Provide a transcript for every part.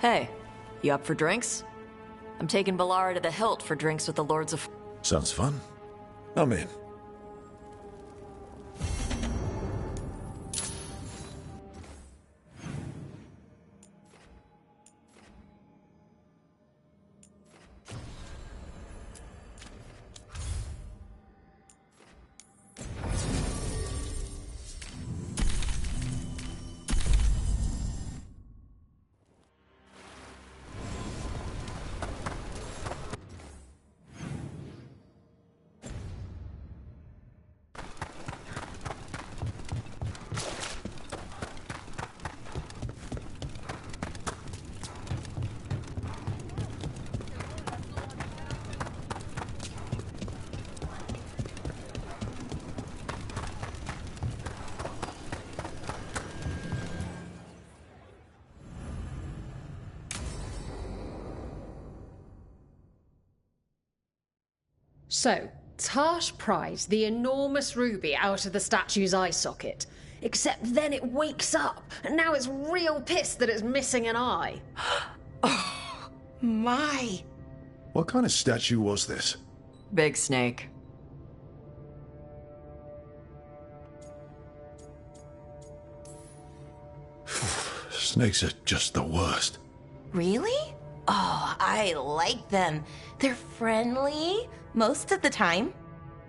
Hey, you up for drinks? I'm taking Balara to the Hilt for drinks with the Lords of... Sounds fun. I'm in. So, Tash prized the enormous ruby out of the statue's eye socket. Except then it wakes up, and now it's real pissed that it's missing an eye. Oh, my. What kind of statue was this? Big snake. Snakes are just the worst. Really? Oh, I like them. They're friendly most of the time.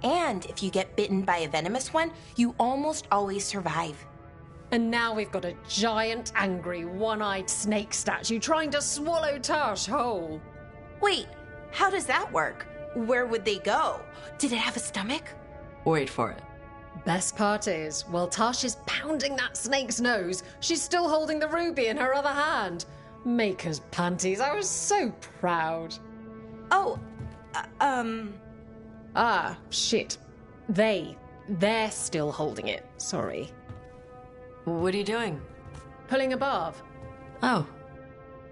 And if you get bitten by a venomous one, you almost always survive. And now we've got a giant, angry, one-eyed snake statue trying to swallow Tash whole. Wait, how does that work? Where would they go? Did it have a stomach? Wait for it. Best part is, while Tash is pounding that snake's nose, she's still holding the ruby in her other hand. Maker's panties, I was so proud. Oh, Ah, shit. They're still holding it, sorry. What are you doing? Pulling a barb. Oh,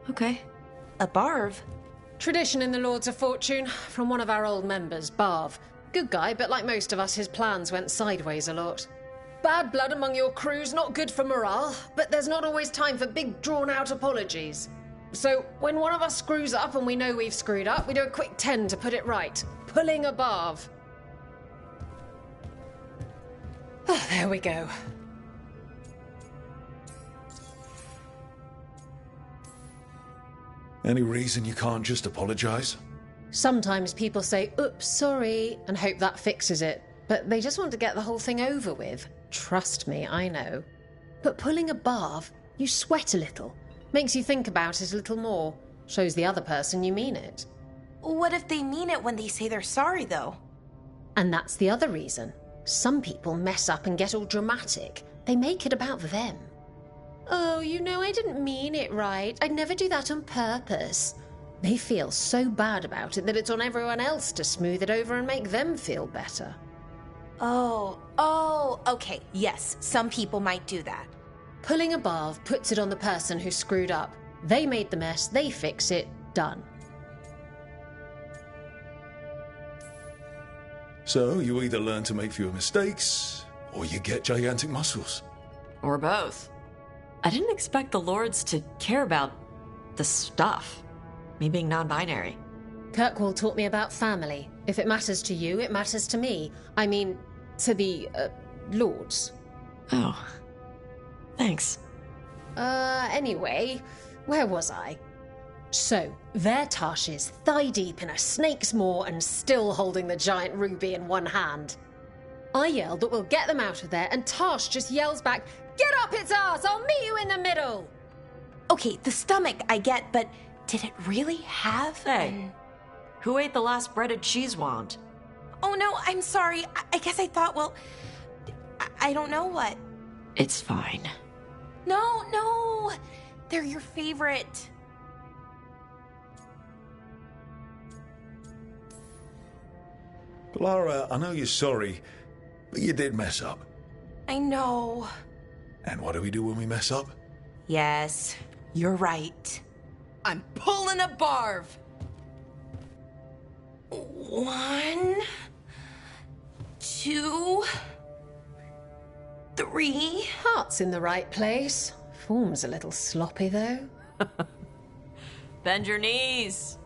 okay. a barv? Tradition in the Lords of Fortune, from one of our old members, Barv. Good guy, but like most of us, his plans went sideways a lot. Bad blood among your crew's not good for morale, but there's not always time for big, drawn-out apologies. So, when one of us screws up and we know we've screwed up, we do a quick 10 to put it right. Pulling a Barv. Oh, there we go. Any reason you can't just apologize? Sometimes people say, oops, sorry, and hope that fixes it. But they just want to get the whole thing over with. Trust me, I know. But pulling a barv, you sweat a little. Makes you think about it a little more. Shows the other person you mean it. What if they mean it when they say they're sorry, though? And that's the other reason. Some people mess up and get all dramatic. They make it about them. Oh, you know, I didn't mean it right. I'd never do that on purpose. They feel so bad about it that it's on everyone else to smooth it over and make them feel better. Oh, okay, yes, some people might do that. Pulling a barv puts it on the person who screwed up. They made the mess, they fix it, done. So, you either learn to make fewer mistakes, or you get gigantic muscles. Or both. I didn't expect the Lords to care about the stuff. Me being non-binary. Kirkwall taught me about family. If it matters to you, it matters to me. I mean, to the, Lords. Oh. Thanks. Anyway, where was I? So, there Tash is, thigh-deep in a snake's maw and still holding the giant ruby in one hand. I yelled that we'll get them out of there, and Tash just yells back, "Get up its ass! I'll meet you in the middle!" Okay, the stomach I get, but did it really have Hey, who ate the last breaded cheese wand? Oh no, I'm sorry. I guess I thought, well, I don't know what. It's fine. No, they're your favorite. Lara, I know you're sorry, but you did mess up. I know. And what do we do when we mess up? Yes, you're right. I'm pulling a barv. 1, 2, 3. Heart's in the right place. Form's a little sloppy, though. Bend your knees.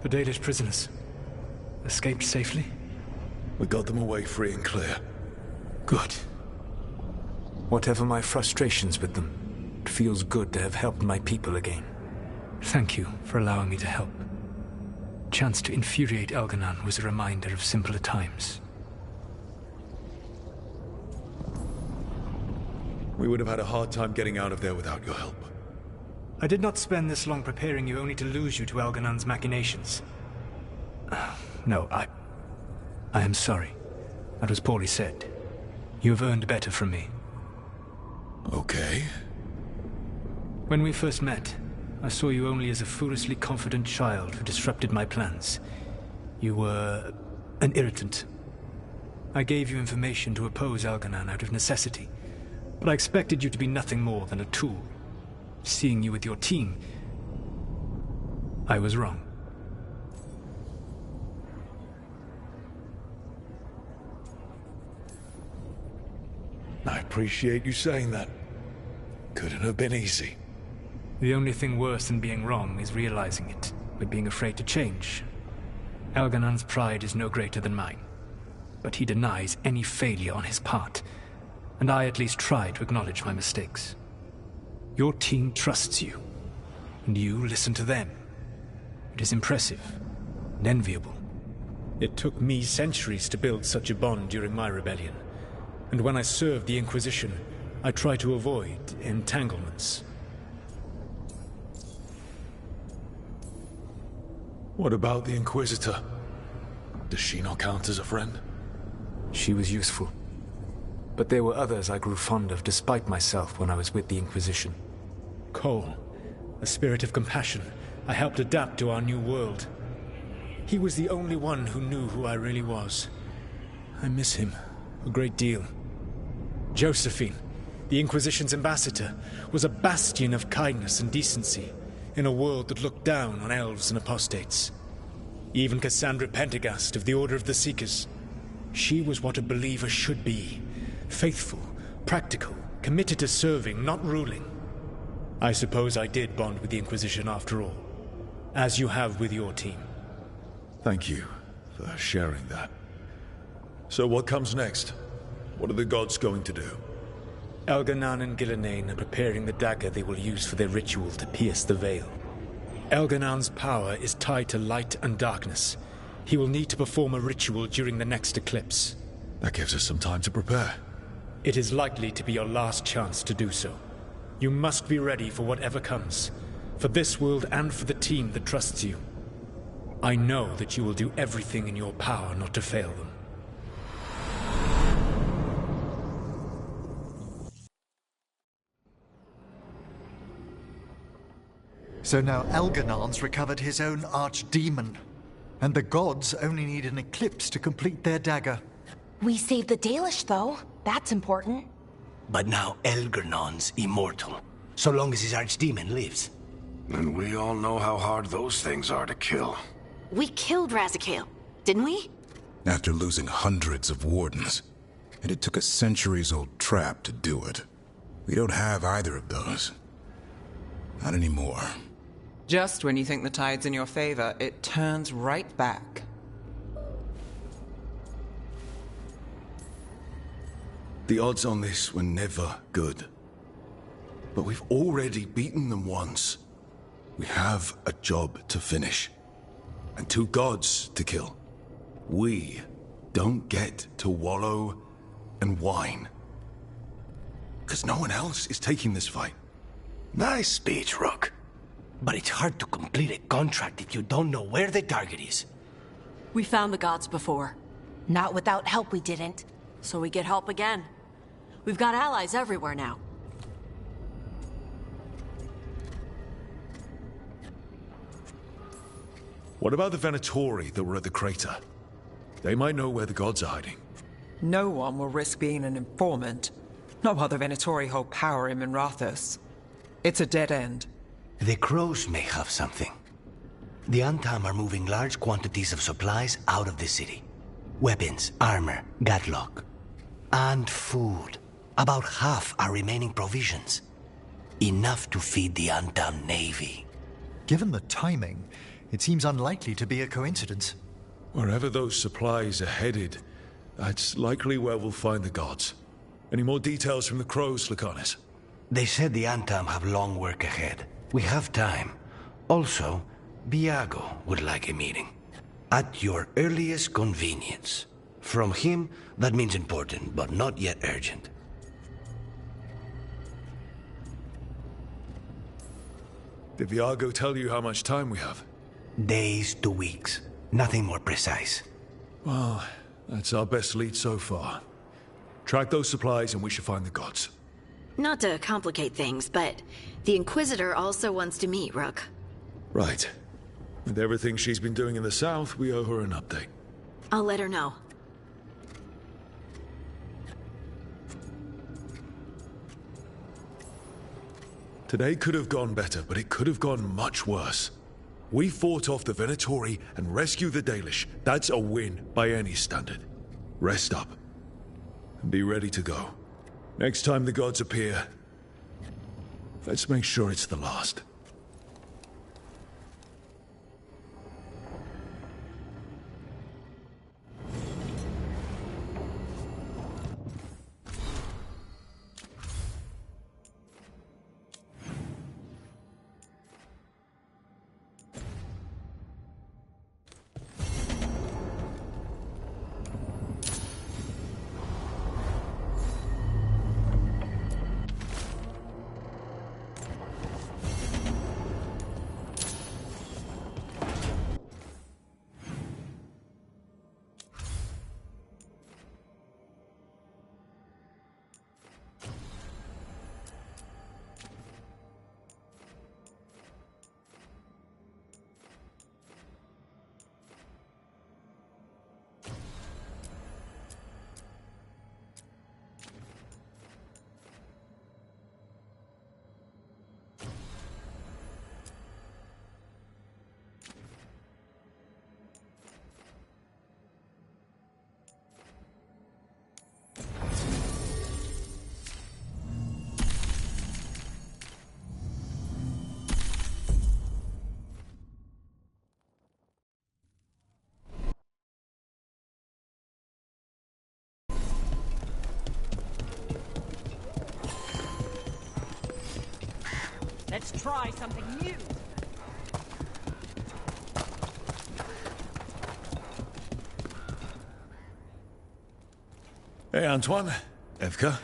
The Dalish prisoners escaped safely? We got them away free and clear. Good. Whatever my frustrations with them, it feels good to have helped my people again. Thank you for allowing me to help. Chance to infuriate Elganon was a reminder of simpler times. We would have had a hard time getting out of there without your help. I did not spend this long preparing you only to lose you to Elganon's machinations. No, I am sorry. That was poorly said. You have earned better from me. Okay. When we first met, I saw you only as a foolishly confident child who disrupted my plans. You were an irritant. I gave you information to oppose Elganon out of necessity, but I expected you to be nothing more than a tool. Seeing you with your team, I was wrong. I appreciate you saying that. Couldn't have been easy. The only thing worse than being wrong is realizing it, but being afraid to change. Elganon's pride is no greater than mine, but he denies any failure on his part, and I at least try to acknowledge my mistakes. Your team trusts you, and you listen to them. It is impressive and enviable. It took me centuries to build such a bond during my rebellion, and when I served the Inquisition, I tried to avoid entanglements. What about the Inquisitor? Does she not count as a friend? She was useful. But there were others I grew fond of despite myself when I was with the Inquisition. Cole, a spirit of compassion, I helped adapt to our new world. He was the only one who knew who I really was. I miss him a great deal. Josephine, the Inquisition's ambassador, was a bastion of kindness and decency in a world that looked down on elves and apostates. Even Cassandra Pendergast of the Order of the Seekers. She was what a believer should be. Faithful, practical, committed to serving, not ruling. I suppose I did bond with the Inquisition after all, as you have with your team. Thank you for sharing that. So what comes next? What are the gods going to do? Elganan and Gillenane are preparing the dagger they will use for their ritual to pierce the veil. Elganan's power is tied to light and darkness. He will need to perform a ritual during the next eclipse. That gives us some time to prepare. It is likely to be your last chance to do so. You must be ready for whatever comes, for this world and for the team that trusts you. I know that you will do everything in your power not to fail them. So now Elganan's recovered his own archdemon, and the gods only need an eclipse to complete their dagger. We saved the Dalish, though. That's important. But now Elganan's immortal, so long as his archdemon lives. And we all know how hard those things are to kill. We killed Razikale, didn't we? After losing hundreds of wardens. And it took a centuries-old trap to do it. We don't have either of those. Not anymore. Just when you think the tide's in your favor, it turns right back. The odds on this were never good. But we've already beaten them once. We have a job to finish. And 2 gods to kill. We don't get to wallow and whine. Because no one else is taking this fight. Nice speech, Rook. But it's hard to complete a contract if you don't know where the target is. We found the gods before, Not without help, we didn't. so we get help again. We've got allies everywhere now. What about the Venatori that were at the crater? They might know where the gods are hiding. No one will risk being an informant. Not while the Venatori hold power in Minrathos. It's a dead end. The crows may have something. The Antam are moving large quantities of supplies out of the city. Weapons, armor, gatlock. And food. About half are remaining provisions. Enough to feed the Antam navy. Given the timing, it seems unlikely to be a coincidence. Wherever those supplies are headed, that's likely where we'll find the gods. Any more details from the crows, Lucanus? They said the Antam have long work ahead. We have time. Also, Biago would like a meeting. At your earliest convenience. From him, that means important, but not yet urgent. Did Viago tell you how much time we have? Days to weeks. Nothing more precise. Well, that's our best lead so far. Track those supplies and we should find the gods. Not to complicate things, but the Inquisitor also wants to meet Rook. Right. With everything she's been doing in the south, we owe her an update. I'll let her know. Today could have gone better, but it could have gone much worse. We fought off the Venatori and rescued the Dalish. That's a win by any standard. Rest up. And be ready to go. Next time the gods appear, let's make sure it's the last. try something new. Hey, Antoine. Evka.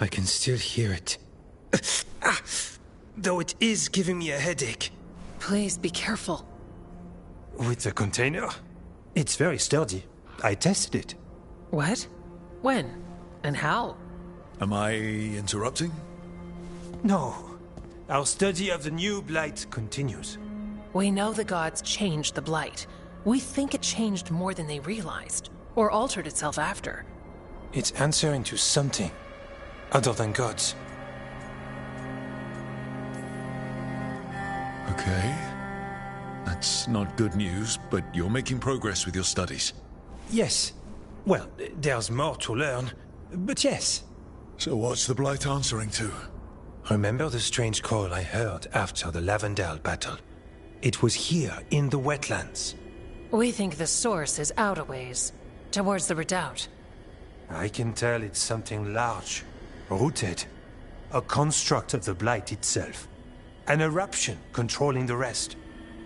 I can still hear it. Though it is giving me a headache. Please be careful. With the container? It's very sturdy. I tested it. What? When? And how? Am I interrupting? No. Our study of the new blight continues. We know the gods changed the blight. We think it changed more than they realized, or altered itself after. It's answering to something other than gods. Okay. That's not good news, but you're making progress with your studies. Yes. Well, there's more to learn, but yes. So what's the blight answering to? Remember the strange call I heard after the Lavendale battle? It was here, in the wetlands. We think the source is out a ways, towards the redoubt. I can tell it's something large, rooted. A construct of the blight itself. An eruption controlling the rest.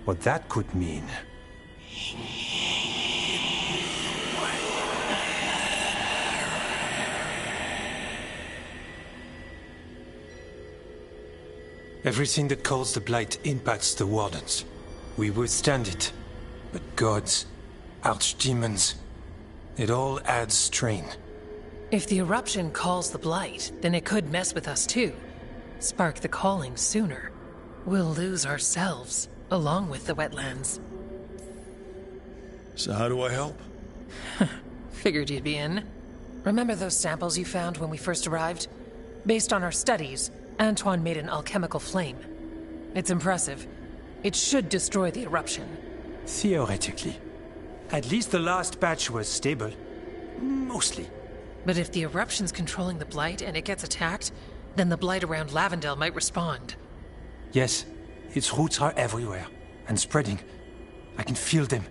What that could mean... Everything that calls the blight impacts the Wardens. We withstand it. But gods, archdemons, it all adds strain. If the eruption calls the blight, then it could mess with us too. Spark the calling sooner. We'll lose ourselves, along with the wetlands. So how do I help? Figured you'd be in. Remember those samples you found when we first arrived? Based on our studies, Antoine made an alchemical flame. It's impressive. It should destroy the eruption. Theoretically. At least the last batch was stable. Mostly. But if the eruption's controlling the blight and it gets attacked, then the blight around Lavendale might respond. Yes, its roots are everywhere, and spreading. I can feel them.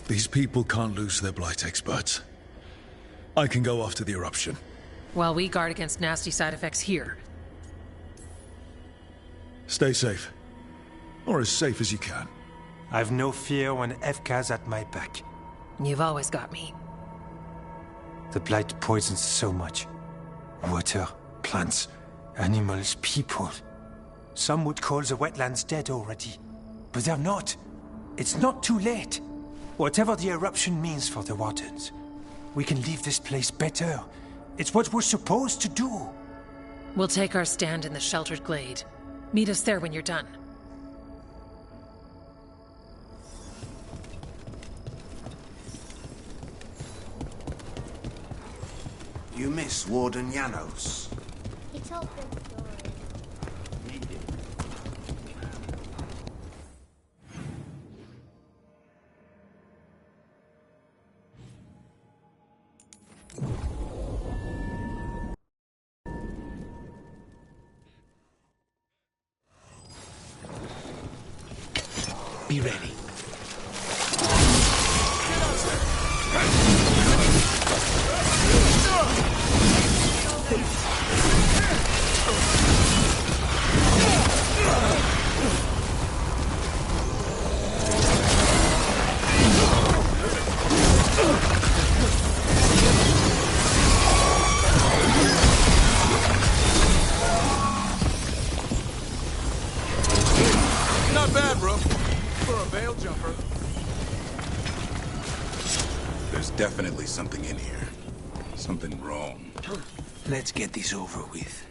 These people can't lose their blight experts. I can go after the eruption. While we guard against nasty side effects here. Stay safe. Or as safe as you can. I've no fear when Evka's at my back. You've always got me. The blight poisons so much. Water, plants, animals, people. Some would call the wetlands dead already. But they're not. It's not too late. Whatever the eruption means for the Wardens, we can leave this place better. It's what we're supposed to do. We'll take our stand in the sheltered glade. Meet us there when you're done. You miss Warden Janos. He told them stories. Be ready. Not bad, bro. For a veil jumper. There's definitely something in here. Something wrong. Let's get this over with.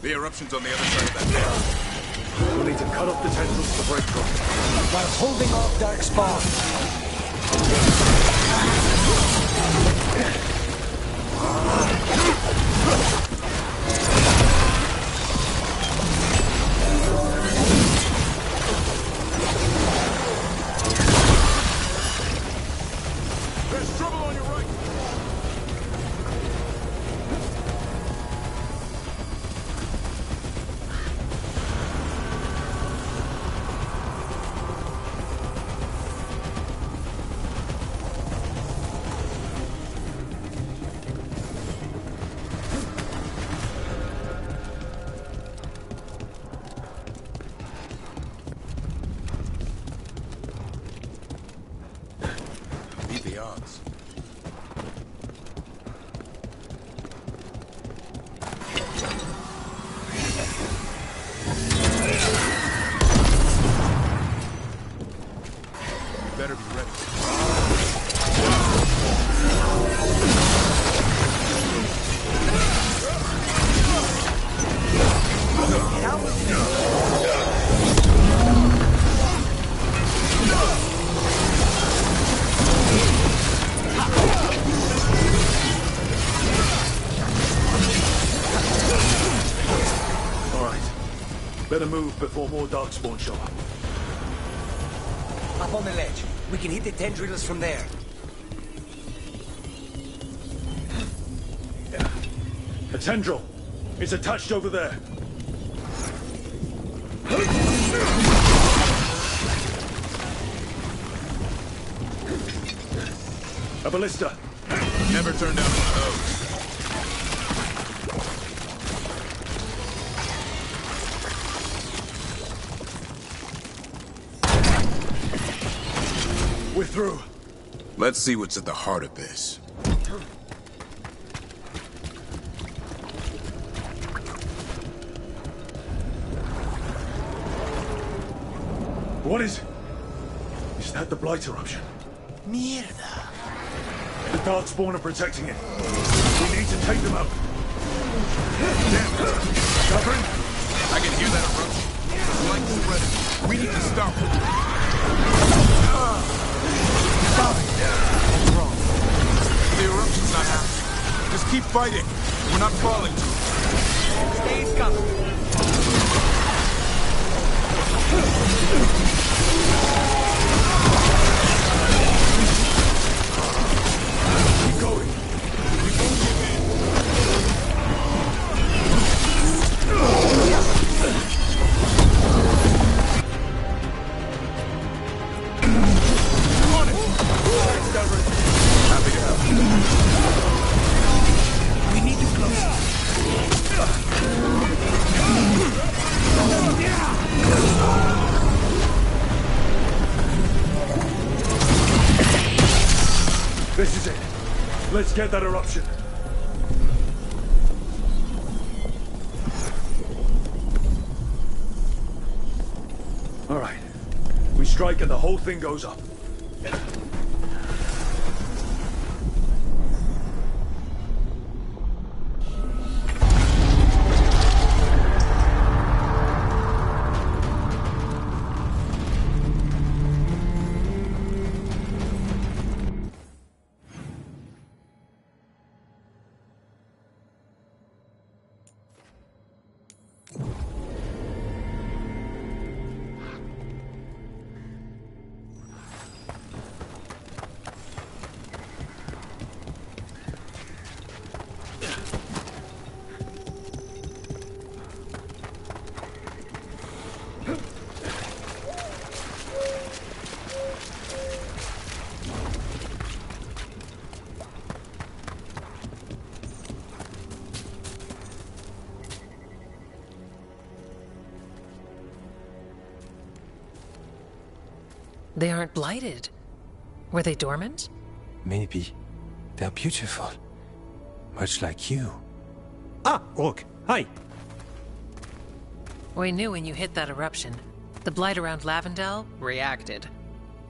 The eruption's on the other side of that veil. We'll need to cut off the tendrils to break through. While holding off Darkspawn. There's trouble on your right. Better be ready. Better move before more darkspawn show up. Up on the ledge. We can hit the tendrils from there. A tendril. It's attached over there. A ballista. Never turn down one of those. We're through. Let's see what's at the heart of this. What is it? Is that the Blight eruption? Mierda. The Darkspawn are protecting it. We need to take them out. Damn it. Covering? I can hear that eruption. It's like spreading. We need to stop it. What's wrong? The eruption's not happening. Just keep fighting. We're not falling to it. Stays coming. Keep going. We won't give in. On it. Thanks, Delrin. Happy to help. We need to close. This is it. Let's get that eruption. All right. We strike and the whole thing goes up. They aren't blighted. Were they dormant? Maybe. They're beautiful. Much like you. Ah, Orc. Hi. We knew when you hit that eruption. The blight around Lavendel reacted.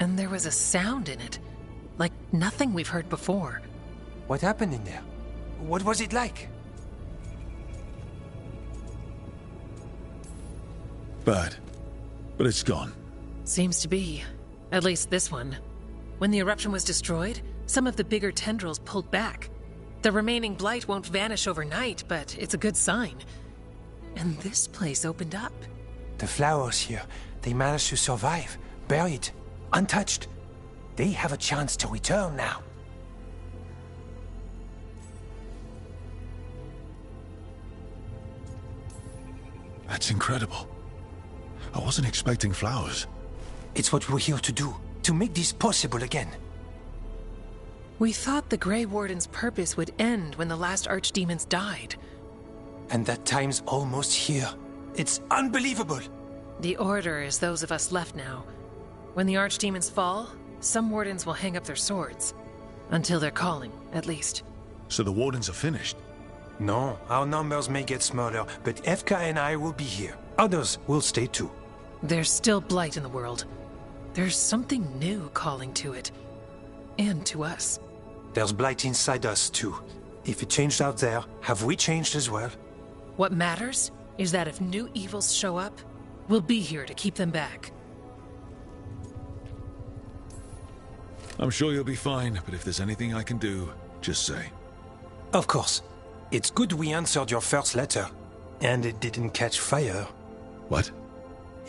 And there was a sound in it. Like nothing we've heard before. What happened in there? What was it like? Bad. But it's gone. Seems to be. At least this one. When the eruption was destroyed, some of the bigger tendrils pulled back. The remaining blight won't vanish overnight, but it's a good sign. And this place opened up. The flowers here, they managed to survive, buried, untouched. They have a chance to return now. That's incredible. I wasn't expecting flowers. It's what we're here to do, to make this possible again. We thought the Grey Warden's purpose would end when the last archdemons died. And that time's almost here. It's unbelievable! The Order is those of us left now. When the archdemons fall, some wardens will hang up their swords. Until they're calling, at least. So the Wardens are finished? No, our numbers may get smaller, but Efka and I will be here. Others will stay too. There's still blight in the world. There's something new calling to it. And to us. There's blight inside us, too. If it changed out there, have we changed as well? What matters is that if new evils show up, we'll be here to keep them back. I'm sure you'll be fine, but if there's anything I can do, just say. Of course. It's good we answered your first letter. And it didn't catch fire. What?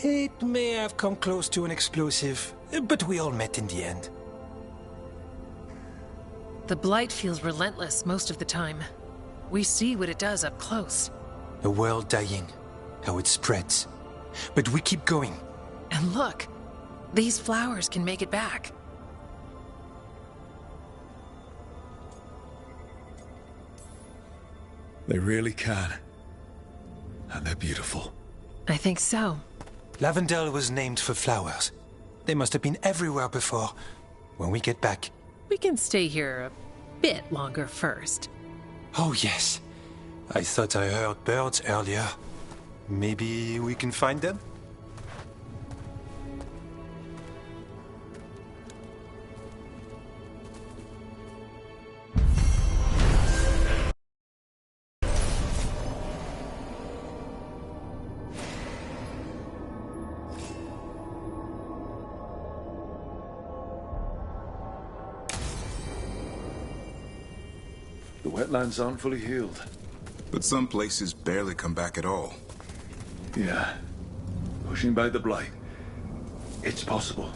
It may have come close to an explosive, but we all met in the end. The blight feels relentless most of the time. We see what it does up close. A world dying, how it spreads. But we keep going. And look, these flowers can make it back. They really can. And they're beautiful. I think so. Lavendel was named for flowers. They must have been everywhere before. When we get back... We can stay here a bit longer first. Oh, yes. I thought I heard birds earlier. Maybe we can find them? The wetlands aren't fully healed. But some places barely come back at all. Yeah. Pushing back the blight. It's possible.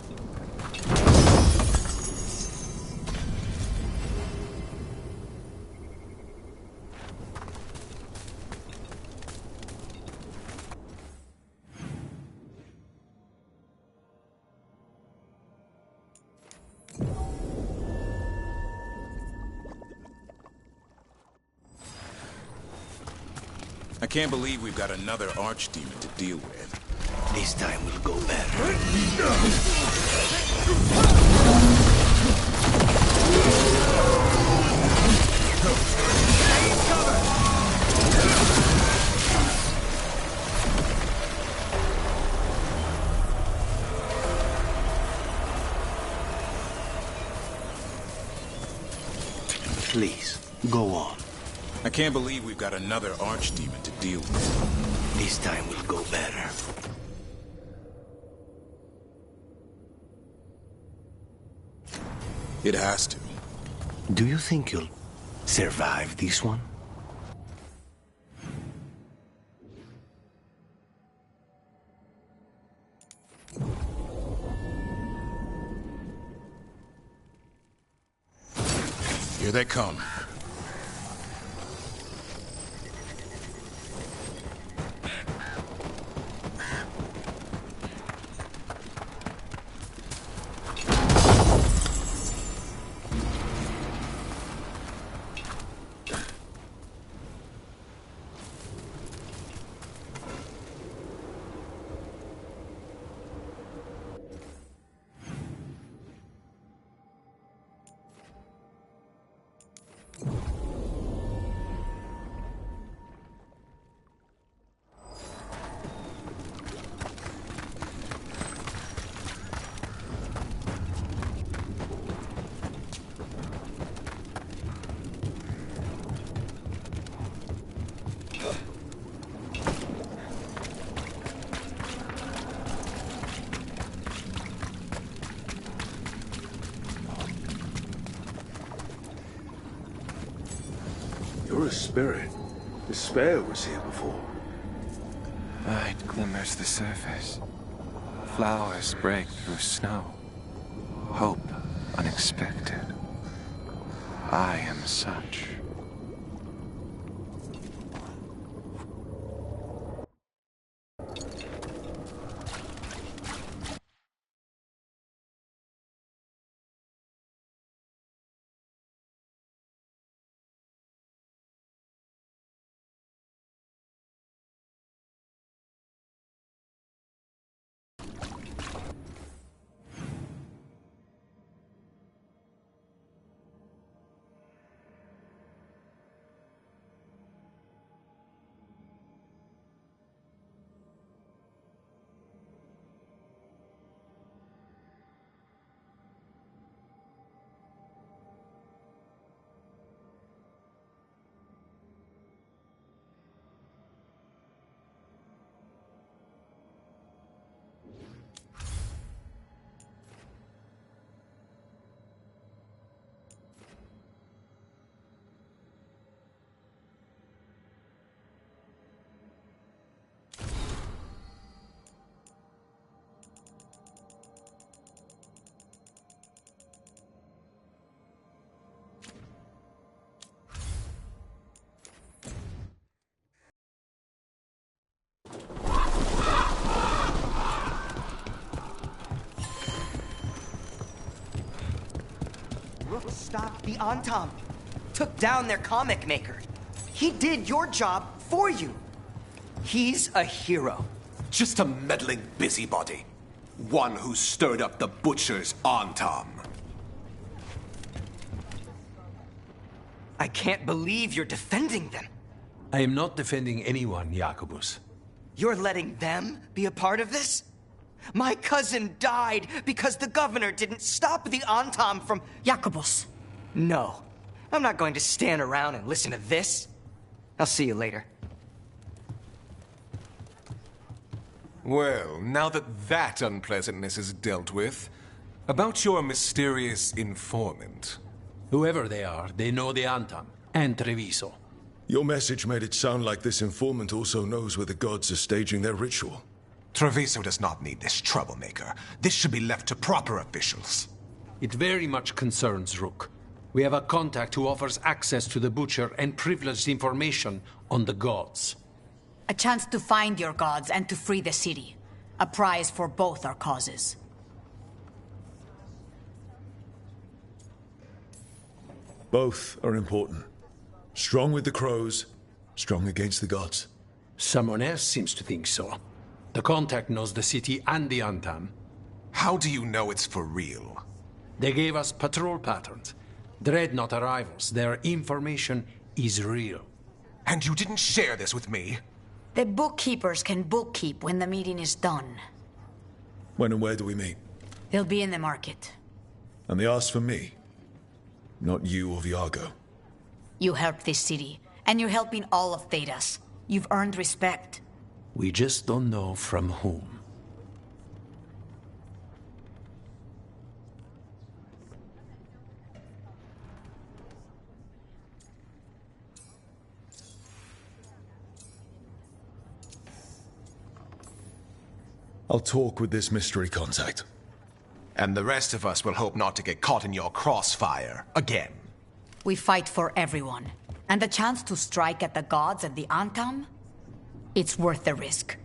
I can't believe we've got another archdemon to deal with. This time we'll go better. Please, go on. I can't believe we've got another archdemon to deal with. This time we'll go better. It has to. Do you think you'll survive this one? Here they come. You're a spirit. Despair was here before. Light glimmers the surface. Flowers break through snow. Hope unexpected. I am such. Rook stopped the Antam, took down their comic maker. He did your job for you. He's a hero. Just a meddling busybody. One who stirred up the Butcher's Antam. I can't believe you're defending them. I am not defending anyone, Jacobus. You're letting them be a part of this? My cousin died because the governor didn't stop the Antam from... Jacobus. No. I'm not going to stand around and listen to this. I'll see you later. Well, now that unpleasantness is dealt with, about your mysterious informant. Whoever they are, they know the Antam and Treviso. Your message made it sound like this informant also knows where the gods are staging their ritual. Treviso does not need this troublemaker. This should be left to proper officials. It very much concerns Rook. We have a contact who offers access to the Butcher and privileged information on the gods. A chance to find your gods and to free the city. A prize for both our causes. Both are important. Strong with the crows, strong against the gods. Someone else seems to think so. The contact knows the city and the Antam. How do you know it's for real? They gave us patrol patterns. Dreadnought arrivals. Their information is real. And you didn't share this with me? The bookkeepers can bookkeep when the meeting is done. When and where do we meet? They'll be in the market. And they asked for me, not you or Viago. You helped this city, and you're helping all of Thedas. You've earned respect. We just don't know from whom. I'll talk with this mystery contact. And the rest of us will hope not to get caught in your crossfire again. We fight for everyone. And the chance to strike at the gods and the Antam? It's worth the risk.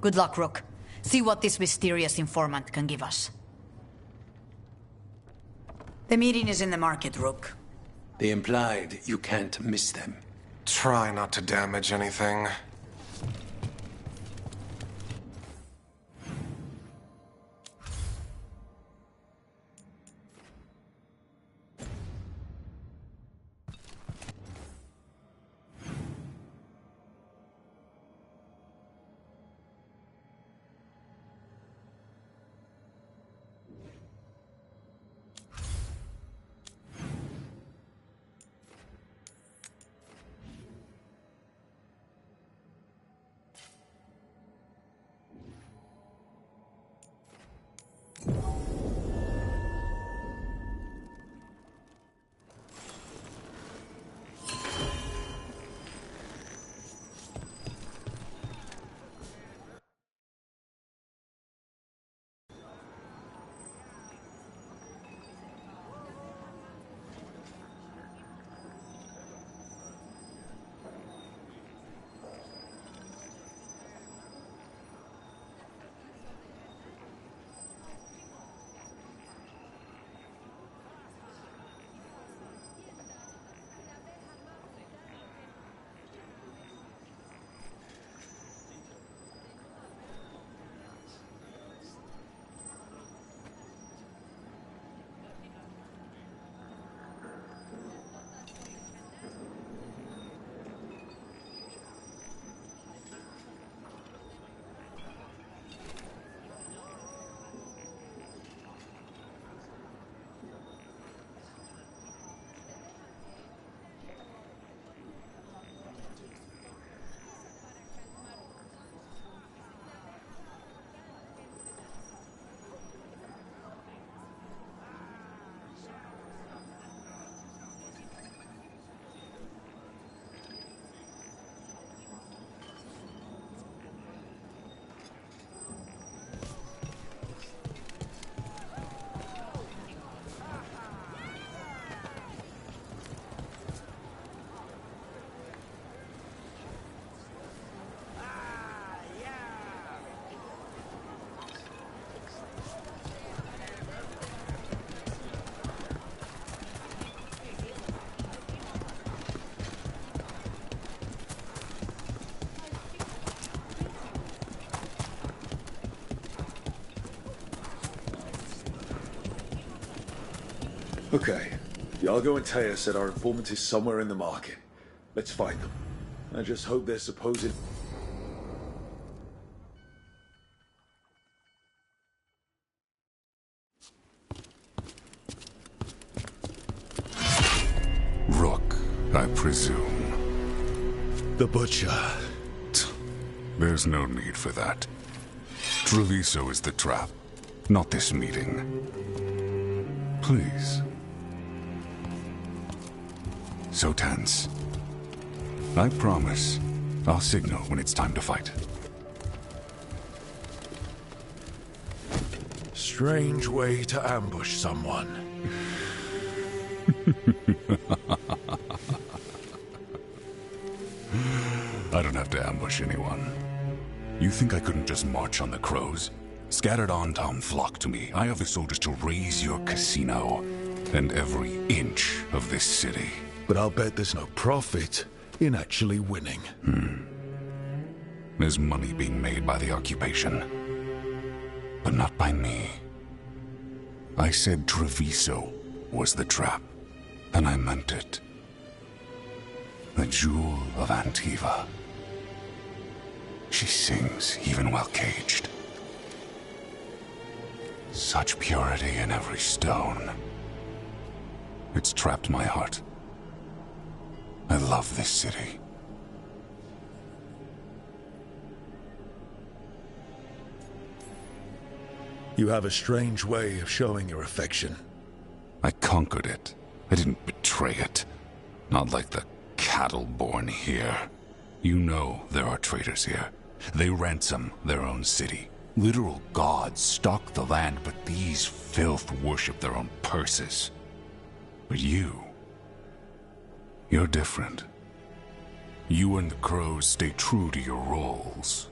Good luck, Rook. See what this mysterious informant can give us. The meeting is in the market, Rook. They implied you can't miss them. Try not to damage anything. Okay. Iago and Taya said our informant is somewhere in the market. Let's find them. I just hope their supposed... Rook, I presume. The Butcher. There's no need for that. Treviso is the trap, not this meeting. Please. So tense. I promise, I'll signal when it's time to fight. Strange way to ambush someone. I don't have to ambush anyone. You think I couldn't just march on the crows? Scattered Antom flock to me. I have the soldiers to raise your casino and every inch of this city. But I'll bet there's no profit in actually winning. There's money being made by the occupation, but not by me. I said Treviso was the trap, and I meant it. The Jewel of Antiva. She sings even while caged. Such purity in every stone. It's trapped my heart. I love this city. You have a strange way of showing your affection. I conquered it. I didn't betray it. Not like the cattle born here. You know there are traitors here. They ransom their own city. Literal gods stalk the land, but these filth worship their own purses. But you're different. You and the crows stay true to your roles.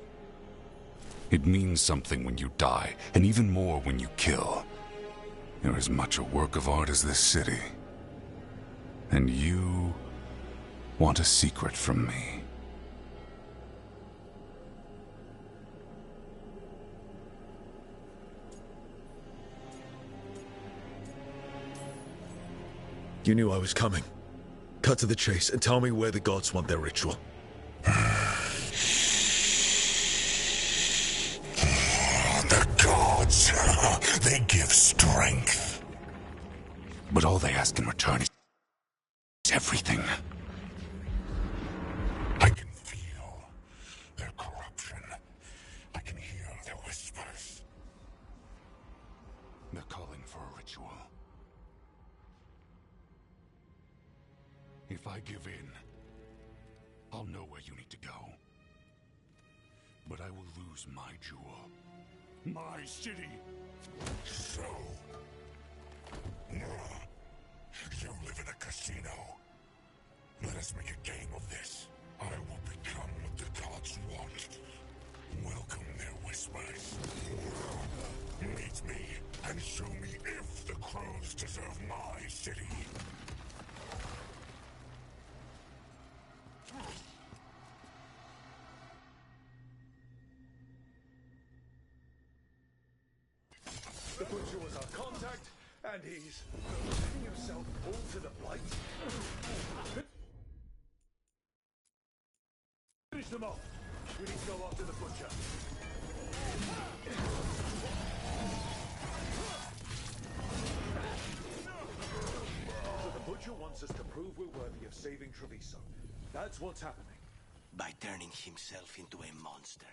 It means something when you die, and even more when you kill. You're as much a work of art as this city. And you want a secret from me. You knew I was coming. Cut to the chase and tell me where the gods want their ritual. The gods, they give strength. But all they ask in return is everything. I can feel their corruption. I can hear their whispers. They're calling for a ritual. If I give in, I'll know where you need to go. But I will lose my jewel. My city. So... you live in a casino. Let us make a game of this. I will become what the gods want. Welcome their whispers. Meet me and show me if the crows deserve my city. The Butcher was our contact, and he's letting himself fall to the blight. Finish them off. We need to go after the Butcher. So the Butcher wants us to prove we're worthy of saving Treviso. That's what's happening. By turning himself into a monster.